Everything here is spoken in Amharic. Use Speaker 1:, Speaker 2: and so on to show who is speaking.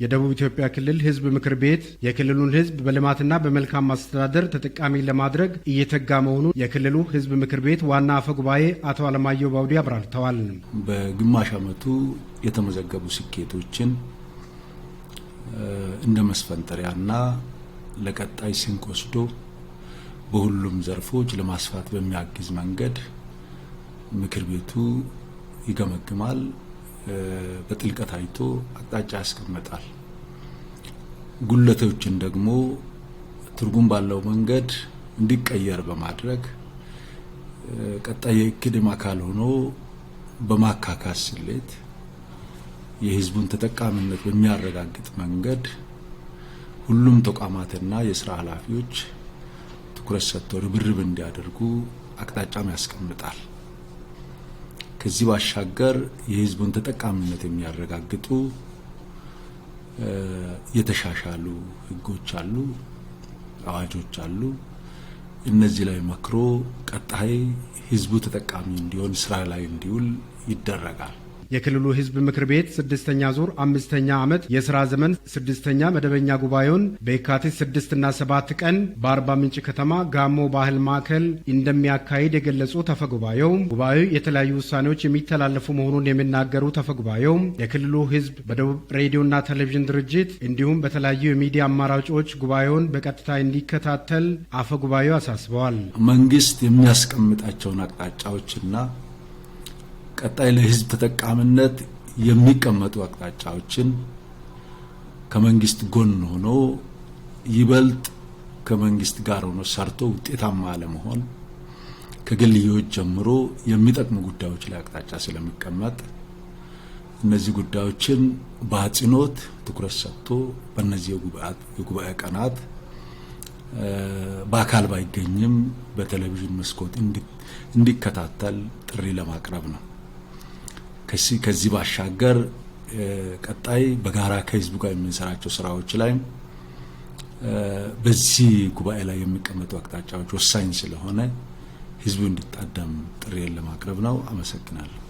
Speaker 1: የደቡብ ኢትዮጵያ ክልል ህዝብ ምክር ቤት የክልሉን ህዝብ በልማትና በመልካም ማስተዳደር ተጠቃሚ ለማድረግ እየተጋ መሆኑን የክልሉ ህዝብ ምክር ቤት ዋና አፈ ጉባኤ አቶ አለማየሁ ባውዲ አብራርተዋል።
Speaker 2: በግማሽ ዓመቱ የተመዘገቡ ስኬቶችን እንደ መስፈንጠሪያና ለቀጣይ ስንቅ ወስዶ በሁሉም ዘርፎች ለማስፋት በሚያግዝ መንገድ ምክር ቤቱ ይገመግማል። በጥልቀት አይቶ አቅጣጫ ያስቀምጣል። ጉለቶችን ደግሞ ትርጉም ባለው መንገድ እንዲቀየር በማድረግ ቀጣይ የእቅድም አካል ሆኖ በማካካስ ስሌት የህዝቡን ተጠቃሚነት በሚያረጋግጥ መንገድ ሁሉም ተቋማትና የሥራ ኃላፊዎች ትኩረት ሰጥተው ርብርብ እንዲያደርጉ አቅጣጫም ያስቀምጣል። ከዚህ ባሻገር የህዝቡን ተጠቃሚነት የሚያረጋግጡ የተሻሻሉ ህጎች አሉ፣ አዋጆች አሉ። እነዚህ ላይ መክሮ ቀጣይ ህዝቡ ተጠቃሚ እንዲሆን ስራ ላይ እንዲውል ይደረጋል።
Speaker 1: የክልሉ ህዝብ ምክር ቤት 6ኛ ዙር 5ኛ ዓመት የሥራ ዘመን 6ኛ መደበኛ ጉባኤውን በየካቲት 6 እና 7 ቀን በአርባ ምንጭ ከተማ ጋሞ ባህል ማዕከል እንደሚያካሂድ የገለጹት አፈ ጉባኤው የተለያዩ ውሳኔዎች የሚተላለፉ መሆኑን የሚናገሩት አፈ ጉባኤው የክልሉ ህዝብ በደቡብ ሬዲዮና ቴሌቪዥን ድርጅት እንዲሁም በተለያዩ የሚዲያ አማራጮች ጉባኤውን በቀጥታ እንዲከታተል አፈ ጉባኤው አሳስበዋል።
Speaker 2: መንግስት የሚያስቀምጣቸውን አቅጣጫዎችና ቀጣይ ለህዝብ ተጠቃሚነት የሚቀመጡ አቅጣጫዎችን ከመንግስት ጎን ሆኖ ይበልጥ ከመንግስት ጋር ሆኖ ሰርቶ ውጤታማ ለመሆን ከግልዮች ጀምሮ የሚጠቅሙ ጉዳዮች ላይ አቅጣጫ ስለሚቀመጥ እነዚህ ጉዳዮችን በአጽንኦት ትኩረት ሰጥቶ በእነዚህ የጉባኤ ቀናት በአካል ባይገኝም በቴሌቪዥን መስኮት እንዲከታተል ጥሪ ለማቅረብ ነው። ከዚህ ባሻገር ቀጣይ በጋራ ከህዝቡ ጋር የምንሰራቸው ስራዎች ላይ በዚህ ጉባኤ ላይ የሚቀመጡ አቅጣጫዎች ወሳኝ ስለሆነ ህዝቡ እንዲጣደም ጥሪን ለማቅረብ ነው። አመሰግናለሁ።